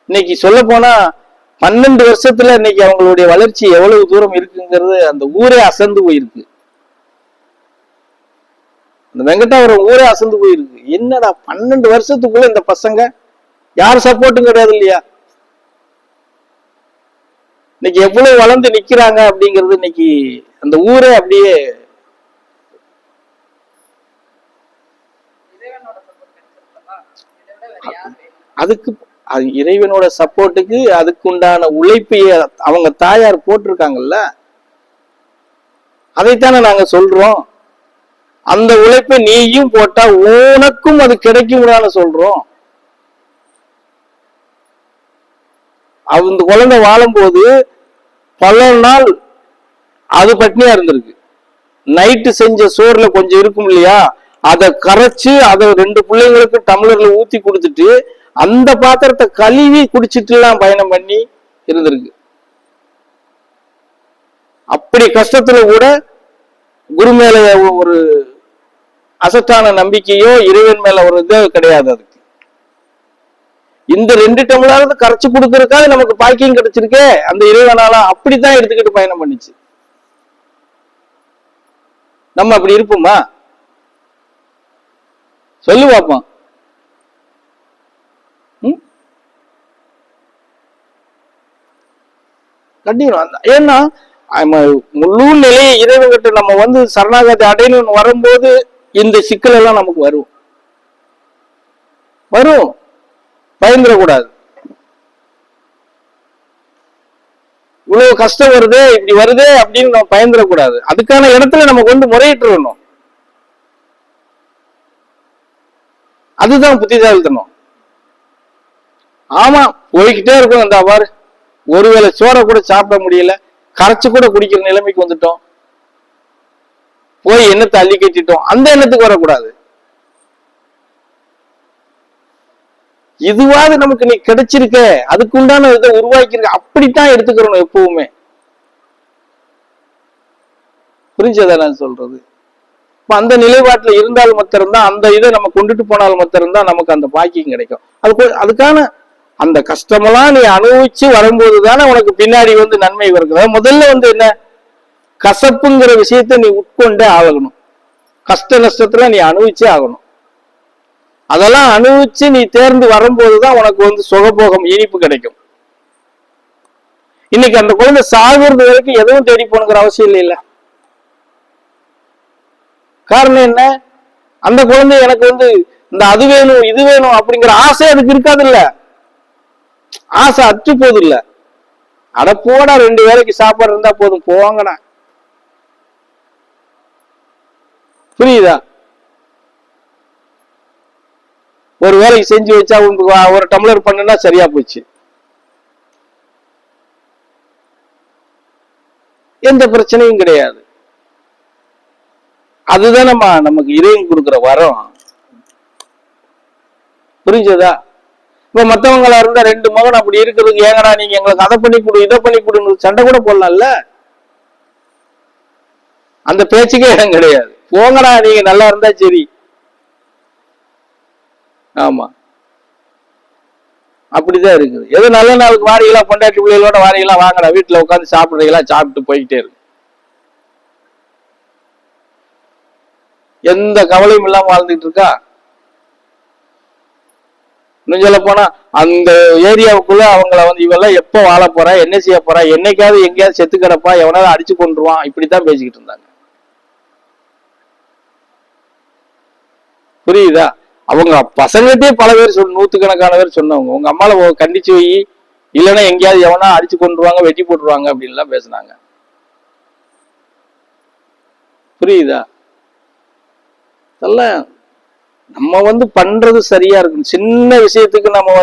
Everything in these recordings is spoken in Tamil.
இன்னைக்கு சொல்ல போனா 12 வருஷத்துல இன்னைக்கு அவங்களுடைய வளர்ச்சி எவ்வளவு தூரம் இருக்குங்கிறது அந்த ஊரே அசந்து போயிருக்கு. இந்த வெங்கடாபுரம் ஊரே அசந்து போயிருக்கு. என்னடா 12 வருஷத்துக்குள்ள இந்த பசங்க யார் சப்போர்ட்டும் கிடையாது இல்லையா? இன்னைக்கு எவ்வளவு வளர்ந்து நிக்கிறாங்க அப்படிங்கிறது இன்னைக்கு அந்த ஊரே அப்படியே அதுக்கு இறைவனோட சப்போர்ட்டுக்கு அதுக்கு உண்டான உழைப்பைய அவங்க தாயார் போட்டிருக்காங்கல்ல, அதைத்தானே நாங்க சொல்றோம். அந்த உழைப்பை நீயும் போட்டா உனக்கும் அது கிடைக்கும்னு சொல்றோம். அந்த குழந்தை வாழும்போது பல நாள் அது பட்னியா இருந்திருக்கு. நைட்டு செஞ்ச சோறுல கொஞ்சம் இருக்கும் இல்லையா, அதை கரைச்சு அதை 2 பிள்ளைங்களுக்கு டம்ளர்ல ஊத்தி கொடுத்துட்டு அந்த பாத்திரத்தை கழுவி குடிச்சிட்டு எல்லாம் பயணம் பண்ணி இருந்திருக்கு. அப்படி கஷ்டத்துல கூட குரு மேல ஒரு அசட்டான நம்பிக்கையோ இறைவன் மேல ஒரு இதோ கிடையாது. அதுக்கு இந்த 2 டம்ளராவது கரைச்சு கொடுக்கறதுக்காக நமக்கு பாக்கியம் கிடைச்சிருக்கே அந்த இறைவனால, அப்படித்தான் எடுத்துக்கிட்டு பயணம் பண்ணிச்சு. நம்ம அப்படி இருப்போமா? சொல்லு பார்ப்போம். கண்டிப்பா. ஏன்னா முழு நிலையை இறைவன்கிட்ட நம்ம சரணாகதி அடையணும்னு வரும்போது இந்த சிக்கல் எல்லாம் நமக்கு வரும். பயந்துடக்கூடாது. இவ்வளவு கஷ்டம் வருதே, இப்படி வருதே அப்படின்னு நம்ம பயந்துடக்கூடாது. அதுக்கான இடத்துல நம்ம முறையிட்டு வரணும். அதுதான் புத்திசாலித்தனம். ஆமா, போய்கிட்டே இருக்கும். அந்த அவ்வாறு ஒருவேளை சோறை கூட சாப்பிட முடியல, கரைச்சு கூட குடிக்கிற நிலைமைக்கு வந்துட்டோம், போய் எண்ணத்தை அள்ளி கட்டிட்டோம், அந்த எண்ணத்துக்கு வரக்கூடாது. இதுவாது நமக்கு நீ கிடைச்சிருக்க, அதுக்கு உண்டான இதை உருவாக்கியிருக்க, அப்படித்தான் எடுத்துக்கிறோம் எப்பவுமே. புரிஞ்சதா நான் சொல்றது? இப்ப அந்த நிலைப்பாட்டுல இருந்தால் மாத்திரம்தான், அந்த இதை நம்ம கொண்டுட்டு போனால் மாத்திரம்தான் நமக்கு அந்த பாக்கியம் கிடைக்கும். அதுக்கான அந்த கஷ்டமெல்லாம் நீ அனுபவிச்சு வரும்போது தானே உனக்கு பின்னாடி நன்மை வருகிறது. முதல்ல என்ன, கசப்புங்கிற விஷயத்த நீ உட்கொண்டே ஆகணும். கஷ்ட நஷ்டத்துல நீ அனுபவிச்சே ஆகணும். அதெல்லாம் அனுபவிச்சு நீ தேர்ந்து வரும்போதுதான் உனக்கு சுகபோகம் இனிப்பு கிடைக்கும். இன்னைக்கு அந்த குழந்தை சாகுறது வரைக்கும் எதுவும் தேடி போனுங்கிற அவசியம் இல்லை. காரணம் என்ன? அந்த குழந்தை எனக்கு இந்த அது வேணும் இது வேணும் அப்படிங்கிற ஆசை அதுக்கு இருக்காது இல்ல. ஆசை அற்று போது இல்ல. அடப்போடா 2 வேளைக்கு சாப்பாடு இருந்தா போதும், போவாங்கடா. புரியுதா? ஒரு வேலைக்கு செஞ்சு வச்சா ஒரு டம்ளர் பண்ணுனா சரியா போச்சு, எந்த பிரச்சனையும் கிடையாது. அதுதான் நமக்கு இறைவன் கொடுக்கிற வரம். புரிஞ்சதா? இப்ப மத்தவங்களா இருந்தா 2 மகன் அப்படி இருக்கிறதுக்கு ஏங்கடா நீங்க எங்களுக்கு அதை பண்ணி கொடு இதை பண்ணி கொடுன்னு சண்டை கூட போடலாம்ல. அந்த பேச்சுக்கே இடம் கிடையாது. போங்கடா, நீங்க நல்லா இருந்தா சரி. ஆமா, அப்படிதான் இருக்குது. எது நல்ல நாளுக்கு வாரிகளா, பொண்டாட்டி பிள்ளைகளோட வாரிகளா, வாங்கடா வீட்டுல உட்காந்து சாப்பிடுறீங்களா, சாப்பிட்டு போய்கிட்டே இருக்கு. எந்த கவலையும் இல்லாம வாழ்ந்துட்டு இருக்கா. இன்னும் சொல்ல போனா அந்த ஏரியாவுக்குள்ள அவங்கள இவெல்லாம் எப்ப வாழ போறா, என்ன செய்ய போறா, என்னைக்காவது எங்கேயாவது செத்து கிடப்பா, எவனாவது அடிச்சு கொண்டுருவான், இப்படித்தான் பேசிக்கிட்டு இருந்தாங்க. புரியுதா? அவங்க பசங்கள்டே பல பேர் 100கணக்கான பேர் சொன்னவங்க, உங்க அம்மால கண்டிச்சு வை, இல்லைன்னா எங்கேயாவது எவனா அடிச்சு கொண்டுருவாங்க, வெட்டி போட்டுருவாங்க அப்படின்லாம் பேசினாங்க. புரியுதா? அதெல்லாம் நம்ம பண்றது சரியா இருக்கும். சின்ன விஷயத்துக்கு நம்ம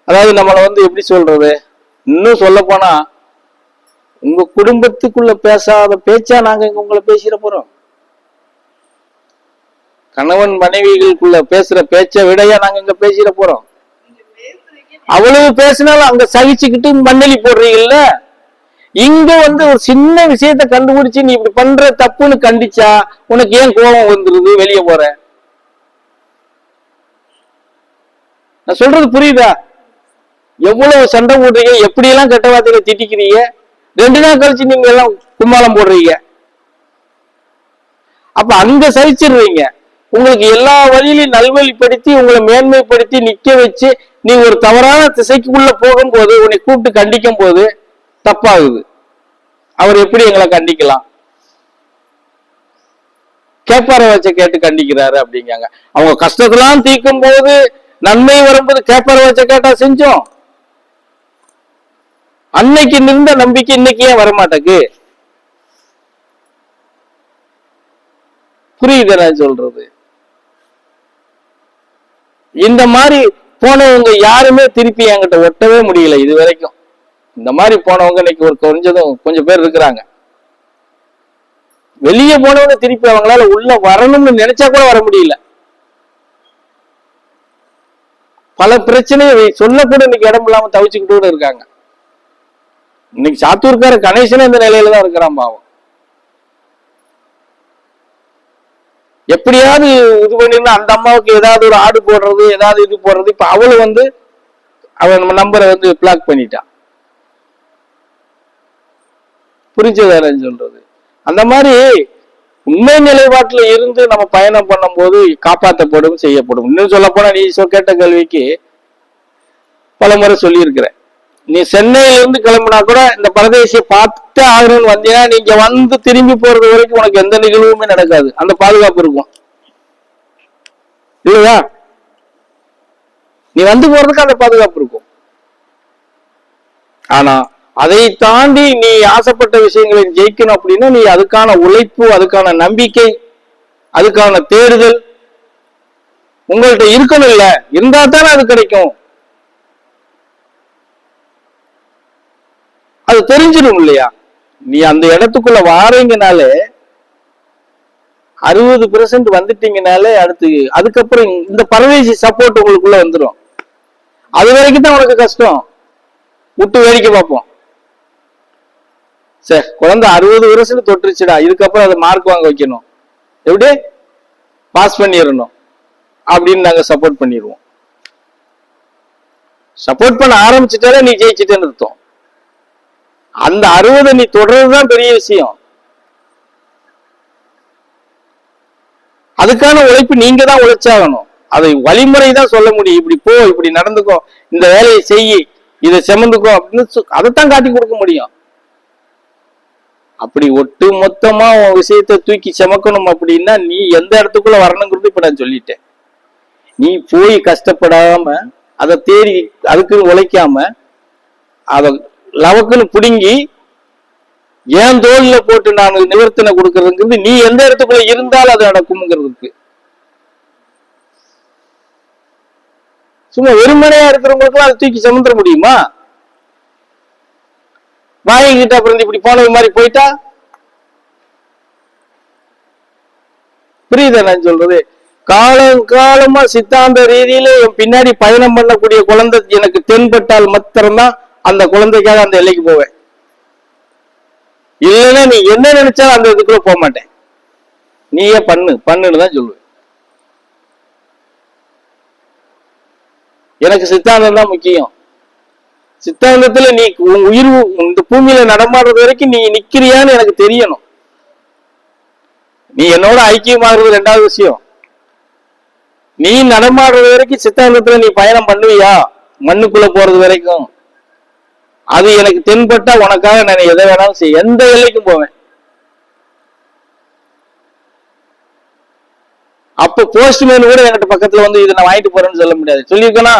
அதாவது நம்மளை எப்படி சொல்றது, இன்னும் சொல்ல போனா உங்க குடும்பத்துக்குள்ள பேசாத பேச்சா நாங்க இங்க உங்களை பேசிட போறோம். கணவன் மனைவிகளுக்குள்ள பேசுற பேச்சை விடையா நாங்க இங்க பேசிட போறோம். அவ்வளவு பேசினாலும் அங்க சகிச்சுக்கிட்டு மண்ணலி போடுறீங்கல்ல. இங்க ஒரு சின்ன விஷயத்த கண்டுபிடிச்சு நீ இப்படி பண்ற தப்புன்னு கண்டிச்சா உனக்கு ஏன் கோபம் வந்துருது, வெளியே போற? நான் சொல்றது புரியுதா? எவ்வளவு சண்டை போடுறீங்க, எப்படி எல்லாம் கெட்ட வார்த்தையில திட்டிக்கிறீங்க. 2 நாள் கழிச்சு நீங்க எல்லாம் கும்மாளம் போடுறீங்க. அப்ப அங்க சகிச்சிடுறீங்க. உங்களுக்கு எல்லா வழியிலையும் நல்வழிப்படுத்தி உங்களை மேன்மைப்படுத்தி நிக்க வச்சு நீ ஒரு தவறான திசைக்குள்ள போகும்போது உன்னை கூப்பிட்டு கண்டிக்கும் போது தப்பாகுது. அவர் எப்படி எங்களை கண்டிக்கலாம்? கேப்பார வச்ச கேட்டு கண்டிக்கிறாரு அப்படிங்காங்க. அவங்க கஷ்டத்தெல்லாம் தீர்க்கும் போது நன்மை வரும்போது கேப்பார வச்ச கேட்டா செஞ்சோம். அன்னைக்கு இருந்த நம்பிக்கை இன்னைக்கு ஏன் வரமாட்டேக்கு? புரியுது நான் சொல்றது? இந்த மாதிரி போனவங்க யாருமே திருப்பி என்கிட்ட ஒட்டவே முடியல இது வரைக்கும். இந்த மாதிரி போனவங்க இன்னைக்கு ஒரு கொஞ்சம் பேர் இருக்கிறாங்க. வெளியே போனவங்க திருப்பி அவங்களால உள்ள வரணும்னு நினைச்சா கூட வர முடியல. பல பிரச்சனையை சொல்ல கூட இன்னைக்கு இடம் இல்லாம தவிச்சுக்கிட்டு இருக்காங்க. இன்னைக்கு சாத்தூர்கார கணேசனே இந்த நிலையில தான் இருக்கிறான் பாவம். எப்படியாவது இது பண்ணிருந்தா அந்த அம்மாவுக்கு ஏதாவது ஒரு ஆடு போடுறது, ஏதாவது இது போடுறது. இப்ப அவளு அவன் நம்பரை பிளாக் பண்ணிட்டான். புரிஞ்சதானு சொல்றது? அந்த மாதிரி உண்மை நிலைப்பாட்டுல இருந்து நம்ம பயணம் பண்ணும் போது காப்பாற்றப்படும், செய்யப்படும். இன்னும் சொல்ல போனா நீ கேட்ட கேள்விக்கு பல முறை சொல்லி இருக்கிறேன். நீ சென்னையில இருந்து கிளம்பினா கூட இந்த பரதேசியை பார்த்துட்டு ஆகணும்னு வந்தீங்கன்னா நீங்க வந்து திரும்பி போறது வரைக்கும் உனக்கு எந்த நிகழ்வுமே நடக்காது. அந்த பாதுகாப்பு இருக்கும் இல்லையா? நீ வந்து போறதுக்கு அந்த பாதுகாப்பு இருக்கும். ஆனா அதை தாண்டி நீ ஆசைப்பட்ட விஷயங்களை ஜெயிக்கணும் அப்படின்னா நீ அதுக்கான உழைப்பு, அதுக்கான நம்பிக்கை, அதுக்கான தேடுதல் உங்கள்கிட்ட இருக்கணும். இல்ல இருந்தா தானே அது கிடைக்கும். அது தெரிஞ்சிடும் இல்லையா? நீ அந்த இடத்துக்குள்ள வாரீங்கனாலே 60% வந்துட்டீங்கனாலே அடுத்து அதுக்கப்புறம் இந்த பரதேசி சப்போர்ட் உங்களுக்குள்ள வந்துடும். அது வரைக்கும் தான் உனக்கு கஷ்டம். விட்டு வேடிக்கை பார்ப்போம். சரி, குழந்தை 60% தொட்டுருச்சுடா, இதுக்கப்புறம் அதை மார்க் வாங்க வைக்கணும், எப்படி பாஸ் பண்ணிடணும் அப்படின்னு நாங்க சப்போர்ட் பண்ணிடுவோம். சப்போர்ட் பண்ண ஆரம்பிச்சுட்டாலே நீ ஜெயிச்சுட்டேன்னு அர்த்தம். அந்த 60 நீ தொடர்றதுதான் பெரிய விஷயம். அதுக்கான உழைப்பு நீங்க தான் உழைச்சாகணும். அதை வழிமுறை தான் சொல்ல முடியும். இப்படி போ, இப்படி நடந்துக்கோ, இந்த வேலையை செய்யி, இதை செமந்துக்கோ அப்படின்னு அதைத்தான் காட்டி கொடுக்க முடியும். அப்படி ஒட்டு மொத்தமா உன் விஷயத்தை தூக்கி செமக்கணும் அப்படின்னா நீ எந்த இடத்துக்குள்ள வரணுங்கிறது இப்ப நான் சொல்லிட்டேன். நீ போய் கஷ்டப்படாம அதை தேடி அதுக்குன்னு உழைக்காம அதை லவக்குன்னு பிடுங்கி ஏன் தோல்ல போட்டு நான் நிவர்த்தனை கொடுக்கறதுங்கிறது நீ எந்த இடத்துக்குள்ள இருந்தாலும் அது நடக்கும்ங்கிறதுக்கு. சும்மா வெறுமனையா இருக்கிறவங்களுக்குலாம் அதை தூக்கி சுமந்துட முடியுமா? வாங்கிக்கிட்ட அப்புறம் இப்படி போனது மாதிரி போயிட்டா புரியுதா நான் சொல்றது? காலமா சித்தாந்த ரீதியில என் பின்னாடி பயணம் பண்ணக்கூடிய குழந்தை எனக்கு தென்பட்டால் மாத்திரம்தான் அந்த குழந்தைக்காக அந்த எல்லைக்கு போவேன். இல்லைன்னா நீ என்ன நினைச்சாலும் அந்த இதுக்குள்ள போக மாட்டேன். நீயே பண்ணுன்னு தான் சொல்லுவேன். எனக்கு சித்தாந்தம் தான் முக்கியம். சித்தாந்தத்துல நீ உன் உயிர் இந்த பூமியில நடமாடுறது வரைக்கும் நீ நிக்கிறியான்னு எனக்கு தெரியணும். நீ என்னோட ஐக்கியமாகிறது 2வது விஷயம். நீ நடமாடுறது வரைக்கும் சித்தாந்தத்துல நீ பயணம் பண்ணுவியா? மண்ணுக்குள்ள போறது வரைக்கும் அது எனக்கு தென்பட்டா உனக்காக நான் எதை வேணாலும் செய்ய, எந்த எல்லைக்கும் போவேன். அப்ப போஸ்ட்மேன் கூட என்கிட்ட பக்கத்துல வந்து இதை நான் வாங்கிட்டு போறேன்னு சொல்ல முடியாது. சொல்லியிருக்கேனா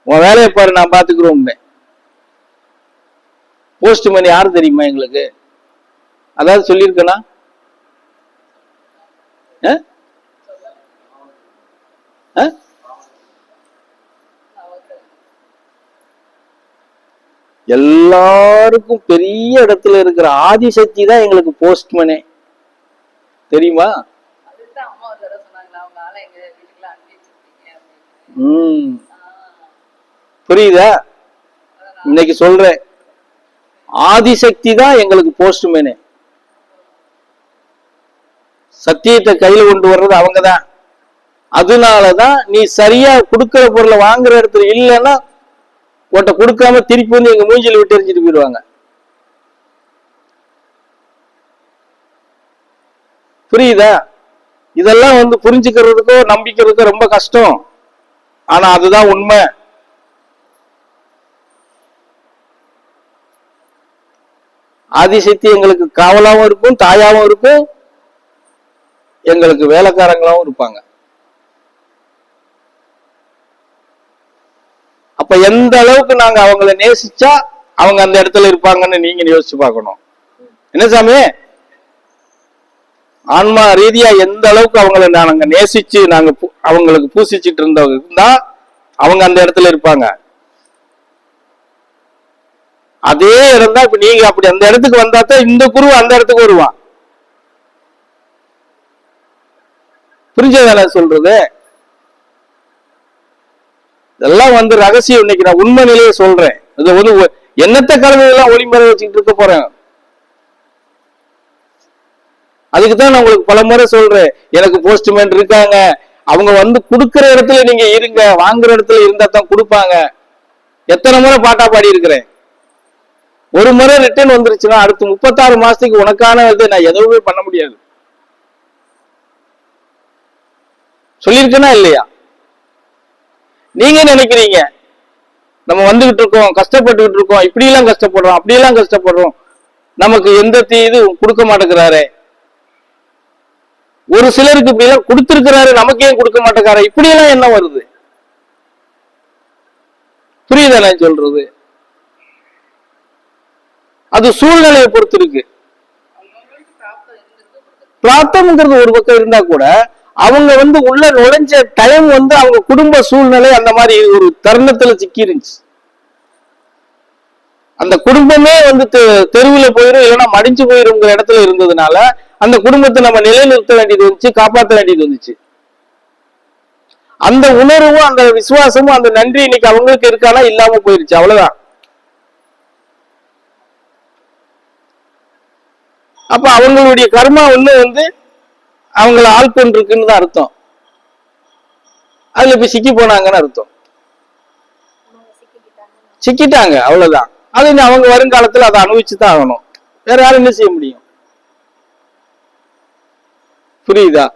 உன் வேலையை பாரு, நான் பாத்துக்கிறோம். போஸ்ட்மேன் யாரு தெரியுமா எங்களுக்கு? அதாவது சொல்லியிருக்கேனா எல்லாருக்கும் பெரிய இடத்துல இருக்கிற ஆதிசக்தி தான் எங்களுக்கு போஸ்ட்மேனே, தெரியுமா? புரியுதா? இன்னைக்கு சொல்றேன், ஆதிசக்தி தான் எங்களுக்கு போஸ்ட்மேனே. சத்தியத்தை கையில கொண்டு வர்றது அவங்கதான். அதனாலதான் நீ சரியா கொடுக்கிற பொருளை வாங்குற இடத்துல இல்லைன்னா உன்கிட்ட கொடுக்காம திருப்பி வந்து எங்க மூஞ்சில விட்டு எரிஞ்சிட்டு போயிடுவாங்க. புரியுதா? இதெல்லாம் வந்து புரிஞ்சுக்கிறதுக்கோ நம்பிக்கிறதுக்கோ ரொம்ப கஷ்டம். ஆனா அதுதான் உண்மை. ஆதிசக்தி எங்களுக்கு காவலாவும் இருக்கும், தாயாவும் இருக்கும், எங்களுக்கு வேலைக்காரங்களாவும் இருப்பாங்க. அப்ப எந்த அளவுக்கு நாங்க அவங்கள நேசிச்சா அவங்க அந்த இடத்துல இருப்பாங்கன்னு நீங்க யோசிச்சு பார்க்கணும். என்ன சாமி, ஆன்மா ரீதியா எந்த அளவுக்கு அவங்கள நாங்க நேசிச்சு நாங்க அவங்களுக்கு பூசிச்சுட்டு இருந்தா அவங்க அந்த இடத்துல இருப்பாங்க. அதே இடம் தான் இப்ப நீங்க அப்படி அந்த இடத்துக்கு வந்தா தான் இந்த குரு அந்த இடத்துக்கு வருவான். புரிஞ்சதான சொல்றது? இதெல்லாம் வந்து ரகசியம். இன்னைக்கு நான் உண்மை நிலையை சொல்றேன். இது வந்து என்னத்த கலவையெல்லாம் ஒளிமறை வச்சுக்கிட்டு இருக்க போறேன். அதுக்குதான் நான் உங்களுக்கு பல முறை சொல்றேன், எனக்கு போஸ்ட்மேன் இருக்காங்க, அவங்க வந்து கொடுக்கிற இடத்துல நீங்க இருங்க, வாங்குற இடத்துல இருந்தா தான் கொடுப்பாங்க. எத்தனை முறை பாட்டா பாடி இருக்கிறேன். ஒரு முறை ரிட்டர்ன் வந்துருச்சுன்னா அடுத்து 36 மாசத்துக்கு உனக்கான இது நான் எதுவுமே பண்ண முடியாது. சொல்லியிருக்கேனா இல்லையா? நீங்க நினைக்கிறீங்க நம்ம வந்துகிட்டு இருக்கோம், கஷ்டப்பட்டுக்கிட்டு இருக்கோம், இப்படி எல்லாம் கஷ்டப்படுறோம், அப்படி எல்லாம் கஷ்டப்படுறோம், நமக்கு எந்த இது கொடுக்க மாட்டேங்கிறாரு. ஒரு சிலருக்கு இப்படி எல்லாம் கொடுத்திருக்கிறாரு, நமக்கு ஏன் கொடுக்க மாட்டேங்கிறாரு, இப்படி எல்லாம் என்ன வருது? புரியுதா நான் சொல்றது? அது சூழ்நிலையை பொறுத்து இருக்கு. பிராப்தம்ங்கிறது ஒரு பக்கம் இருந்தா கூட அவங்க வந்து உள்ள நுழைஞ்ச டைம் வந்து அவங்க குடும்ப சூழ்நிலை அந்த மாதிரி ஒரு தருணத்துல சிக்கி இருந்துச்சு. அந்த குடும்பமே வந்து தெருவில் போயிடும், இல்லைன்னா மடிஞ்சு போயிருங்கிற இடத்துல இருந்ததுனால அந்த குடும்பத்தை நம்ம நிலைநிறுத்த வேண்டியது வந்துச்சு, காப்பாற்ற வேண்டியது வந்துச்சு. அந்த உணர்வும் அந்த விசுவாசமும் அந்த நன்றி இன்னைக்கு அவங்களுக்கு இருக்கானா இல்லாம போயிருச்சு, அவ்வளவுதான். அப்ப அவங்களுடைய கர்மா ஒண்ணு வந்து அவங்கள ஆள்கொண்டிருக்குன்னு தான் அர்த்தம். அதுல இப்ப சிக்கி போனாங்கன்னு அர்த்தம். சிக்கிட்டாங்க, அவ்வளவுதான். அது அவங்க வருங்காலத்துல அதை அனுபவிச்சுதான் ஆகணும். வேற யாரும் என்ன செய்ய முடியும்? புரியுதா?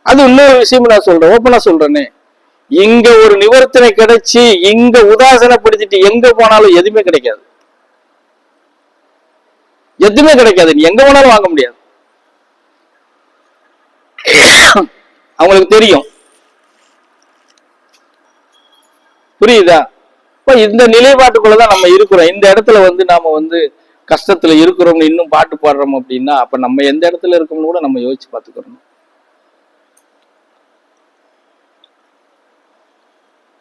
அது இன்னொரு விஷயம் நான் சொல்றேன், ஓப்பனா சொல்றேனே, இங்க ஒரு நிவர்த்தனை கிடைச்சி இங்க உதாசனப்படுத்திட்டு எங்க போனாலும் எதுவுமே கிடைக்காது. எதுவுமே கிடைக்காது. நீ எங்க போனாலும் வாங்க முடியாது. அவங்களுக்கு தெரியும். புரியுதா? இப்ப இந்த நிலைப்பாட்டுக்குள்ளதான் நம்ம இருக்கிறோம். இந்த இடத்துல வந்து நாம வந்து கஷ்டத்துல இருக்கிறோம்னு இன்னும் பாட்டு பாடுறோம் அப்படின்னா அப்ப நம்ம எந்த இடத்துல இருக்கோம்னு கூட நம்ம யோசிச்சு பாத்துக்கிறோம்.